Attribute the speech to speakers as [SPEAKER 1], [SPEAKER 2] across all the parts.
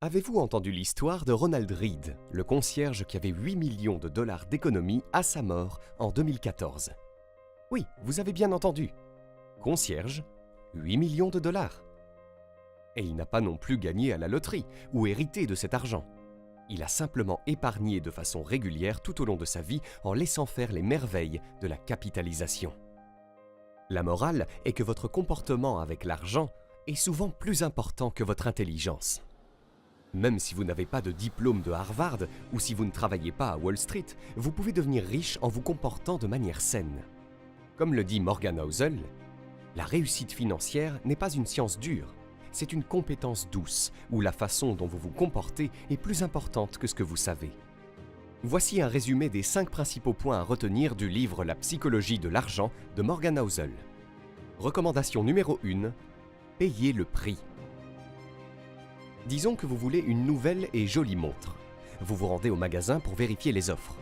[SPEAKER 1] Avez-vous entendu l'histoire de Ronald Read, le concierge qui avait 8 millions de dollars d'économie à sa mort en 2014? Oui, vous avez bien entendu. Concierge, 8 millions de dollars. Et il n'a pas non plus gagné à la loterie ou hérité de cet argent. Il a simplement épargné de façon régulière tout au long de sa vie en laissant faire les merveilles de la capitalisation. La morale est que votre comportement avec l'argent est souvent plus important que votre intelligence. Même si vous n'avez pas de diplôme de Harvard ou si vous ne travaillez pas à Wall Street, vous pouvez devenir riche en vous comportant de manière saine. Comme le dit Morgan Housel, la réussite financière n'est pas une science dure, c'est une compétence douce où la façon dont vous vous comportez est plus importante que ce que vous savez. Voici un résumé des 5 principaux points à retenir du livre La psychologie de l'argent de Morgan Housel. Recommandation numéro 1, payez le prix. Disons que vous voulez une nouvelle et jolie montre. Vous vous rendez au magasin pour vérifier les offres.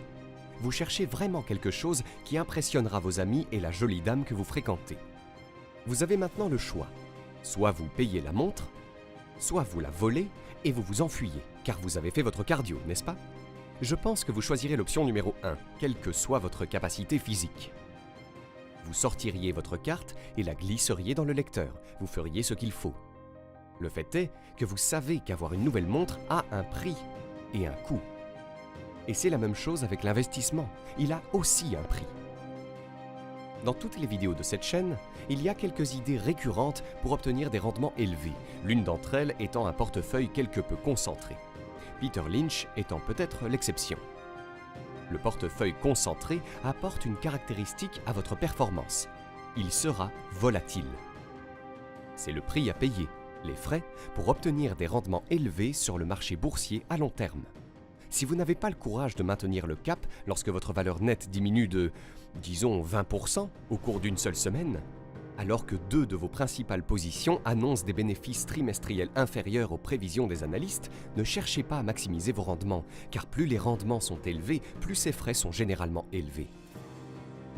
[SPEAKER 1] Vous cherchez vraiment quelque chose qui impressionnera vos amis et la jolie dame que vous fréquentez. Vous avez maintenant le choix. Soit vous payez la montre, soit vous la volez et vous vous enfuyez, car vous avez fait votre cardio, n'est-ce pas? Je pense que vous choisirez l'option numéro 1, quelle que soit votre capacité physique. Vous sortiriez votre carte et la glisseriez dans le lecteur. Vous feriez ce qu'il faut. Le fait est que vous savez qu'avoir une nouvelle montre a un prix et un coût. Et c'est la même chose avec l'investissement. Il a aussi un prix. Dans toutes les vidéos de cette chaîne, il y a quelques idées récurrentes pour obtenir des rendements élevés, l'une d'entre elles étant un portefeuille quelque peu concentré. Peter Lynch étant peut-être l'exception. Le portefeuille concentré apporte une caractéristique à votre performance. Il sera volatile. C'est le prix à payer, les frais, pour obtenir des rendements élevés sur le marché boursier à long terme. Si vous n'avez pas le courage de maintenir le cap lorsque votre valeur nette diminue de, disons, 20% au cours d'une seule semaine, alors que 2 de vos principales positions annoncent des bénéfices trimestriels inférieurs aux prévisions des analystes, ne cherchez pas à maximiser vos rendements, car plus les rendements sont élevés, plus ces frais sont généralement élevés.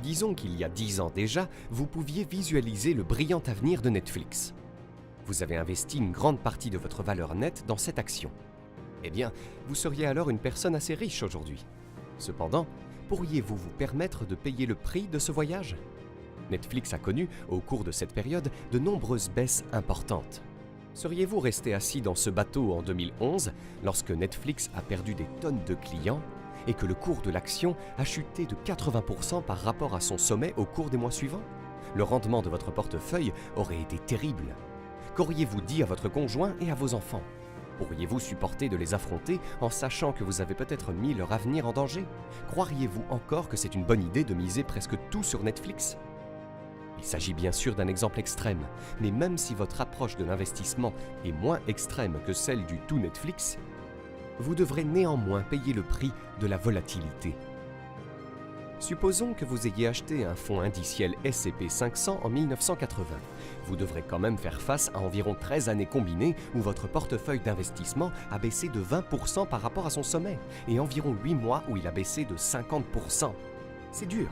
[SPEAKER 1] Disons qu'il y a 10 ans déjà, vous pouviez visualiser le brillant avenir de Netflix. Vous avez investi une grande partie de votre valeur nette dans cette action. Eh bien, vous seriez alors une personne assez riche aujourd'hui. Cependant, pourriez-vous vous permettre de payer le prix de ce voyage? Netflix a connu, au cours de cette période, de nombreuses baisses importantes. Seriez-vous resté assis dans ce bateau en 2011, lorsque Netflix a perdu des tonnes de clients et que le cours de l'action a chuté de 80% par rapport à son sommet au cours des mois suivants? Le rendement de votre portefeuille aurait été terrible. Qu'auriez-vous dit à votre conjoint et à vos enfants? Pourriez-vous supporter de les affronter en sachant que vous avez peut-être mis leur avenir en danger? Croiriez-vous encore que c'est une bonne idée de miser presque tout sur Netflix? Il s'agit bien sûr d'un exemple extrême, mais même si votre approche de l'investissement est moins extrême que celle du tout Netflix, vous devrez néanmoins payer le prix de la volatilité. Supposons que vous ayez acheté un fonds indiciel S&P 500 en 1980. Vous devrez quand même faire face à environ 13 années combinées où votre portefeuille d'investissement a baissé de 20% par rapport à son sommet et environ 8 mois où il a baissé de 50%. C'est dur.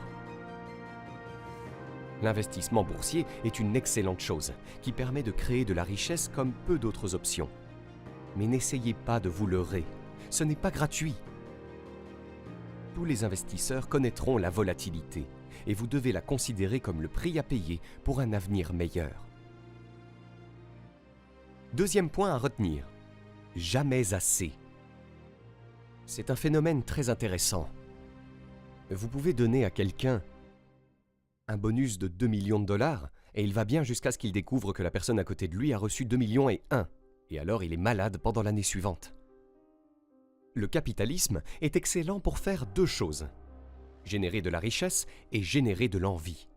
[SPEAKER 1] L'investissement boursier est une excellente chose qui permet de créer de la richesse comme peu d'autres options. Mais n'essayez pas de vous leurrer, ce n'est pas gratuit. Tous les investisseurs connaîtront la volatilité et vous devez la considérer comme le prix à payer pour un avenir meilleur. Deuxième point à retenir, jamais assez. C'est un phénomène très intéressant. Vous pouvez donner à quelqu'un un bonus de 2 millions de dollars et il va bien jusqu'à ce qu'il découvre que la personne à côté de lui a reçu 2 millions et 1, et alors il est malade pendant l'année suivante. Le capitalisme est excellent pour faire 2 choses, générer de la richesse et générer de l'envie.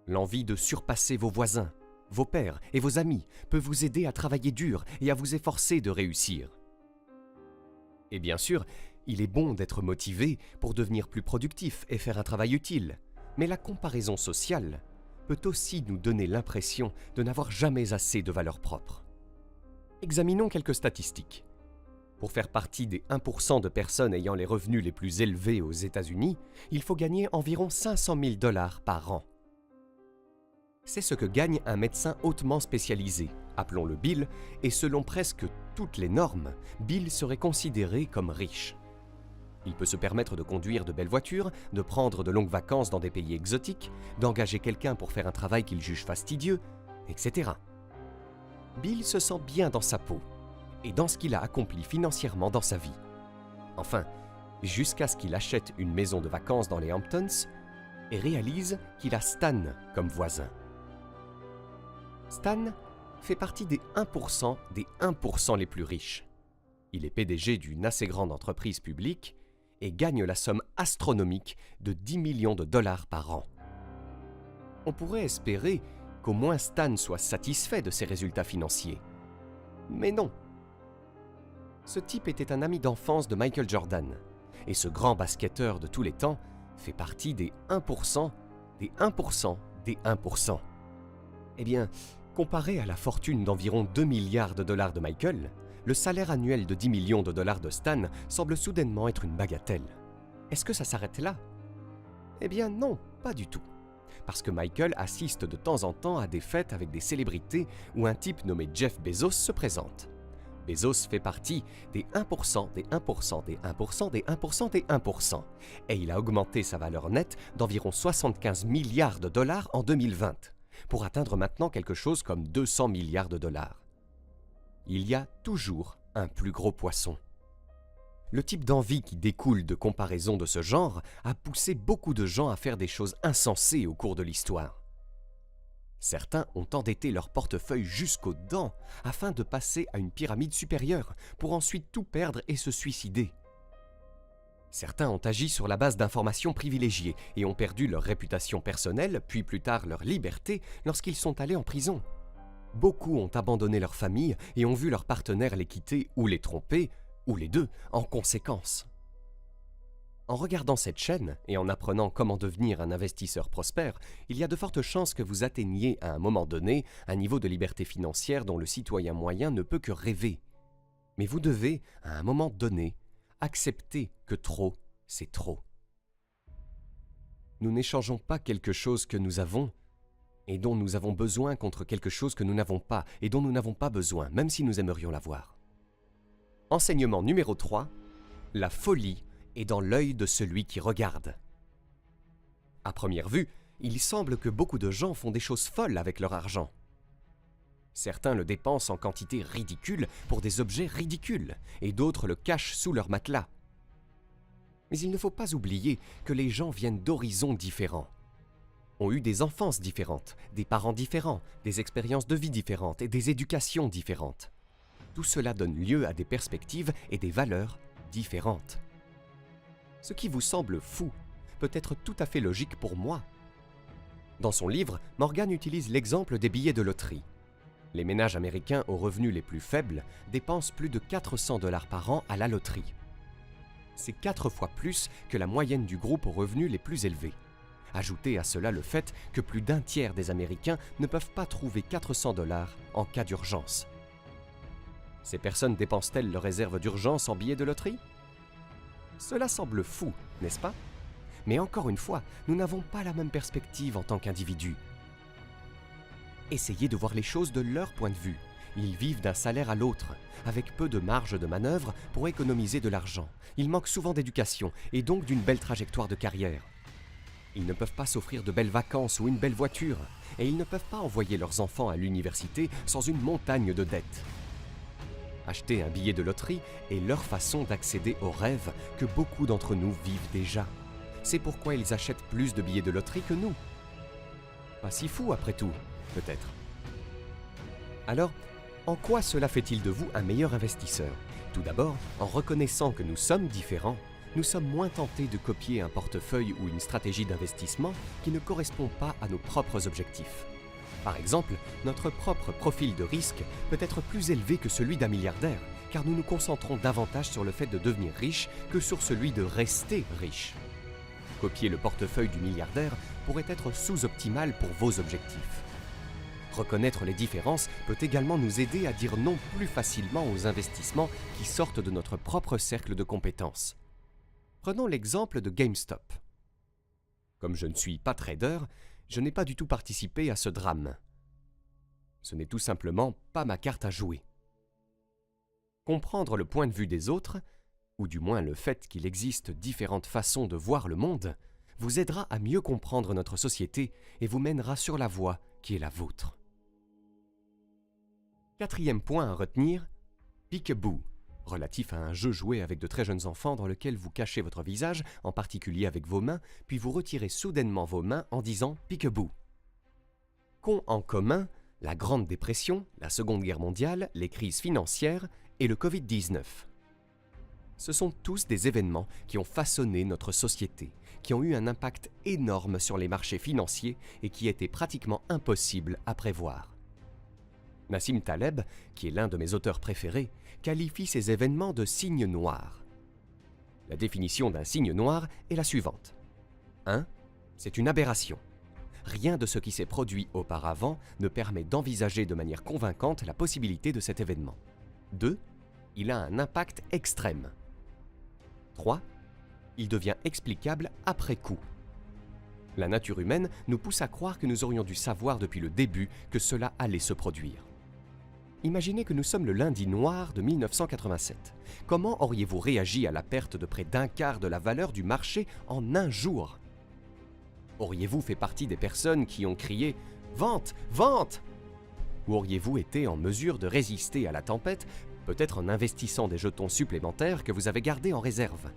[SPEAKER 1] L'envie de surpasser vos voisins, vos pairs et vos amis peut vous aider à travailler dur et à vous efforcer de réussir. Et bien sûr, il est bon d'être motivé pour devenir plus productif et faire un travail utile, mais la comparaison sociale peut aussi nous donner l'impression de n'avoir jamais assez de valeur propre. Examinons quelques statistiques. Pour faire partie des 1% de personnes ayant les revenus les plus élevés aux États-Unis, il faut gagner environ 500 000 $ par an. C'est ce que gagne un médecin hautement spécialisé, appelons-le Bill, et selon presque toutes les normes, Bill serait considéré comme riche. Il peut se permettre de conduire de belles voitures, de prendre de longues vacances dans des pays exotiques, d'engager quelqu'un pour faire un travail qu'il juge fastidieux, etc. Bill se sent bien dans sa peau et dans ce qu'il a accompli financièrement dans sa vie. Enfin, jusqu'à ce qu'il achète une maison de vacances dans les Hamptons et réalise qu'il a Stan comme voisin. Stan fait partie des 1% les plus riches. Il est PDG d'une assez grande entreprise publique et gagne la somme astronomique de 10 millions de dollars par an. On pourrait espérer qu'au moins Stan soit satisfait de ses résultats financiers. Mais non. Ce type était un ami d'enfance de Michael Jordan, et ce grand basketteur de tous les temps fait partie des 1%, des 1%, des 1%. Eh bien, comparé à la fortune d'environ 2 milliards de dollars de Michael, le salaire annuel de 10 millions de dollars de Stan semble soudainement être une bagatelle. Est-ce que ça s'arrête là? Eh bien non, pas du tout. Parce que Michael assiste de temps en temps à des fêtes avec des célébrités où un type nommé Jeff Bezos se présente. Bezos fait partie des 1%, des 1%, des 1%, des 1%, des 1%. Et il a augmenté sa valeur nette d'environ 75 milliards de dollars en 2020, pour atteindre maintenant quelque chose comme 200 milliards de dollars. Il y a toujours un plus gros poisson. Le type d'envie qui découle de comparaisons de ce genre a poussé beaucoup de gens à faire des choses insensées au cours de l'histoire. Certains ont endetté leur portefeuille jusqu'aux dents afin de passer à une pyramide supérieure pour ensuite tout perdre et se suicider. Certains ont agi sur la base d'informations privilégiées et ont perdu leur réputation personnelle, puis plus tard leur liberté lorsqu'ils sont allés en prison. Beaucoup ont abandonné leur famille et ont vu leur partenaire les quitter ou les tromper, ou les deux, en conséquence. En regardant cette chaîne et en apprenant comment devenir un investisseur prospère, il y a de fortes chances que vous atteigniez à un moment donné un niveau de liberté financière dont le citoyen moyen ne peut que rêver. Mais vous devez, à un moment donné, accepter que trop, c'est trop. Nous n'échangeons pas quelque chose que nous avons et dont nous avons besoin contre quelque chose que nous n'avons pas et dont nous n'avons pas besoin, même si nous aimerions l'avoir. Enseignement numéro 3, la folie est dans l'œil de celui qui regarde. À première vue, il semble que beaucoup de gens font des choses folles avec leur argent. Certains le dépensent en quantité ridicule pour des objets ridicules, et d'autres le cachent sous leur matelas. Mais il ne faut pas oublier que les gens viennent d'horizons différents, ont eu des enfances différentes, des parents différents, des expériences de vie différentes et des éducations différentes. Tout cela donne lieu à des perspectives et des valeurs différentes. Ce qui vous semble fou peut être tout à fait logique pour moi. Dans son livre, Morgan utilise l'exemple des billets de loterie. Les ménages américains aux revenus les plus faibles dépensent plus de 400 $ par an à la loterie. C'est 4 fois plus que la moyenne du groupe aux revenus les plus élevés. Ajoutez à cela le fait que plus d'un tiers des Américains ne peuvent pas trouver 400 $ en cas d'urgence. Ces personnes dépensent-elles leurs réserves d'urgence en billets de loterie? Cela semble fou, n'est-ce pas? Mais encore une fois, nous n'avons pas la même perspective en tant qu'individus. Essayez de voir les choses de leur point de vue. Ils vivent d'un salaire à l'autre, avec peu de marge de manœuvre pour économiser de l'argent. Ils manquent souvent d'éducation et donc d'une belle trajectoire de carrière. Ils ne peuvent pas s'offrir de belles vacances ou une belle voiture, et ils ne peuvent pas envoyer leurs enfants à l'université sans une montagne de dettes. Acheter un billet de loterie est leur façon d'accéder aux rêves que beaucoup d'entre nous vivent déjà. C'est pourquoi ils achètent plus de billets de loterie que nous. Pas si fou après tout, peut-être. Alors, en quoi cela fait-il de vous un meilleur investisseur? Tout d'abord, en reconnaissant que nous sommes différents, nous sommes moins tentés de copier un portefeuille ou une stratégie d'investissement qui ne correspond pas à nos propres objectifs. Par exemple, notre propre profil de risque peut être plus élevé que celui d'un milliardaire, car nous nous concentrons davantage sur le fait de devenir riche que sur celui de rester riche. Copier le portefeuille du milliardaire pourrait être sous-optimal pour vos objectifs. Reconnaître les différences peut également nous aider à dire non plus facilement aux investissements qui sortent de notre propre cercle de compétences. Prenons l'exemple de GameStop. Comme je ne suis pas trader, Je n'ai pas du tout participé à ce drame. Ce n'est tout simplement pas ma carte à jouer. Comprendre le point de vue des autres, ou du moins le fait qu'il existe différentes façons de voir le monde, vous aidera à mieux comprendre notre société et vous mènera sur la voie qui est la vôtre. Quatrième point à retenir, Peek-a-Boo, relatif à un jeu joué avec de très jeunes enfants dans lequel vous cachez votre visage, en particulier avec vos mains, puis vous retirez soudainement vos mains en disant « Peek-a-Boo ». Qu'ont en commun la Grande Dépression, la Seconde Guerre mondiale, les crises financières et le Covid-19 ? Ce sont tous des événements qui ont façonné notre société, qui ont eu un impact énorme sur les marchés financiers et qui étaient pratiquement impossibles à prévoir. Nassim Taleb, qui est l'un de mes auteurs préférés, qualifie ces événements de signes noirs. La définition d'un signe noir est la suivante. 1. C'est une aberration. Rien de ce qui s'est produit auparavant ne permet d'envisager de manière convaincante la possibilité de cet événement. 2. Il a un impact extrême. 3. Il devient explicable après coup. La nature humaine nous pousse à croire que nous aurions dû savoir depuis le début que cela allait se produire. Imaginez que nous sommes le lundi noir de 1987. Comment auriez-vous réagi à la perte de près d'un quart de la valeur du marché en un jour ? Auriez-vous fait partie des personnes qui ont crié « Vente, vente !» Ou auriez-vous été en mesure de résister à la tempête, peut-être en investissant des jetons supplémentaires que vous avez gardés en réserve ?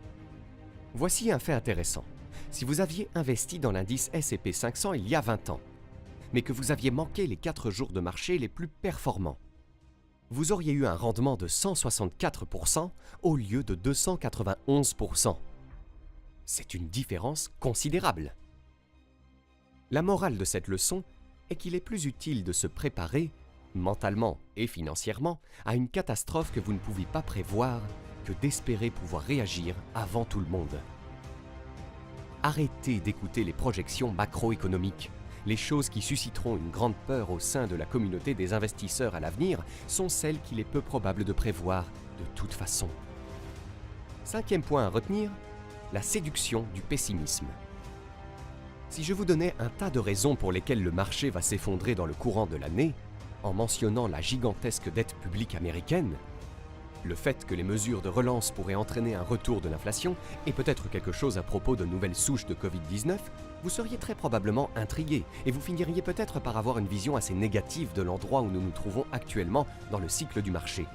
[SPEAKER 1] Voici un fait intéressant. Si vous aviez investi dans l'indice S&P 500 il y a 20 ans, mais que vous aviez manqué les 4 jours de marché les plus performants, vous auriez eu un rendement de 164% au lieu de 291%. C'est une différence considérable. La morale de cette leçon est qu'il est plus utile de se préparer, mentalement et financièrement, à une catastrophe que vous ne pouvez pas prévoir que d'espérer pouvoir réagir avant tout le monde. Arrêtez d'écouter les projections macroéconomiques. Les choses qui susciteront une grande peur au sein de la communauté des investisseurs à l'avenir sont celles qu'il est peu probable de prévoir de toute façon. Cinquième point à retenir, la séduction du pessimisme. Si je vous donnais un tas de raisons pour lesquelles le marché va s'effondrer dans le courant de l'année, en mentionnant la gigantesque dette publique américaine, le fait que les mesures de relance pourraient entraîner un retour de l'inflation et peut-être quelque chose à propos de nouvelles souches de Covid-19, vous seriez très probablement intrigué et vous finiriez peut-être par avoir une vision assez négative de l'endroit où nous nous trouvons actuellement dans le cycle du marché.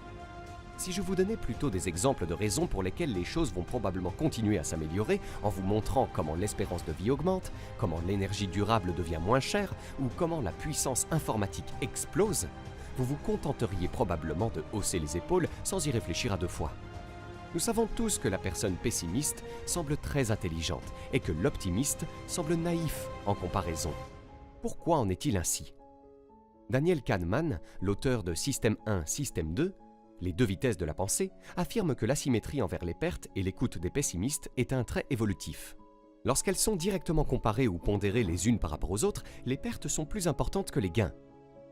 [SPEAKER 1] Si je vous donnais plutôt des exemples de raisons pour lesquelles les choses vont probablement continuer à s'améliorer en vous montrant comment l'espérance de vie augmente, comment l'énergie durable devient moins chère ou comment la puissance informatique explose, vous vous contenteriez probablement de hausser les épaules sans y réfléchir à deux fois. Nous savons tous que la personne pessimiste semble très intelligente et que l'optimiste semble naïf en comparaison. Pourquoi en est-il ainsi ? Daniel Kahneman, l'auteur de Système 1, Système 2, les deux vitesses de la pensée, affirme que l'asymétrie envers les pertes et l'écoute des pessimistes est un trait évolutif. Lorsqu'elles sont directement comparées ou pondérées les unes par rapport aux autres, les pertes sont plus importantes que les gains.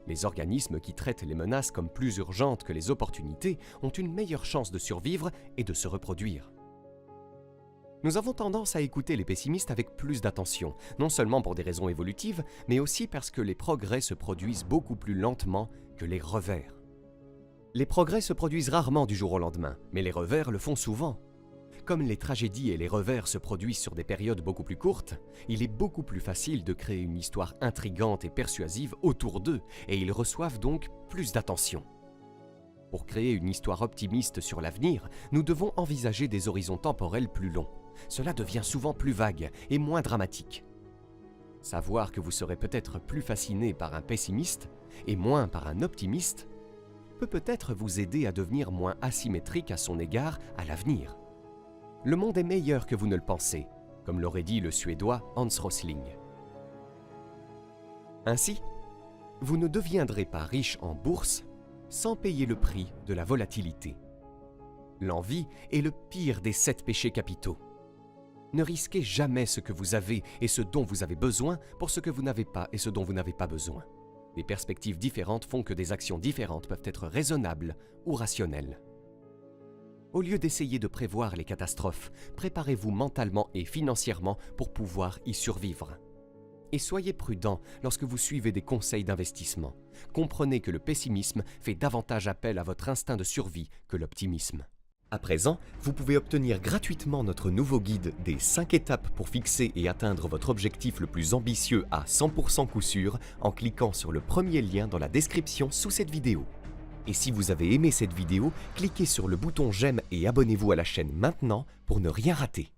[SPEAKER 1] Les organismes qui traitent les menaces comme plus urgentes que les opportunités ont une meilleure chance de survivre et de se reproduire. Nous avons tendance à écouter les pessimistes avec plus d'attention, non seulement pour des raisons évolutives, mais aussi parce que les progrès se produisent beaucoup plus lentement que les revers. Les progrès se produisent rarement du jour au lendemain, mais les revers le font souvent. Comme les tragédies et les revers se produisent sur des périodes beaucoup plus courtes, il est beaucoup plus facile de créer une histoire intrigante et persuasive autour d'eux, et ils reçoivent donc plus d'attention. Pour créer une histoire optimiste sur l'avenir, nous devons envisager des horizons temporels plus longs. Cela devient souvent plus vague et moins dramatique. Savoir que vous serez peut-être plus fasciné par un pessimiste et moins par un optimiste peut peut-être vous aider à devenir moins asymétrique à son égard à l'avenir. Le monde est meilleur que vous ne le pensez, comme l'aurait dit le Suédois Hans Rosling. Ainsi, vous ne deviendrez pas riche en bourse sans payer le prix de la volatilité. L'envie est le pire des 7 péchés capitaux. Ne risquez jamais ce que vous avez et ce dont vous avez besoin pour ce que vous n'avez pas et ce dont vous n'avez pas besoin. Des perspectives différentes font que des actions différentes peuvent être raisonnables ou rationnelles. Au lieu d'essayer de prévoir les catastrophes, préparez-vous mentalement et financièrement pour pouvoir y survivre. Et soyez prudent lorsque vous suivez des conseils d'investissement. Comprenez que le pessimisme fait davantage appel à votre instinct de survie que l'optimisme. À présent, vous pouvez obtenir gratuitement notre nouveau guide des 5 étapes pour fixer et atteindre votre objectif le plus ambitieux à 100% coup sûr en cliquant sur le premier lien dans la description sous cette vidéo. Et si vous avez aimé cette vidéo, cliquez sur le bouton j'aime et abonnez-vous à la chaîne maintenant pour ne rien rater.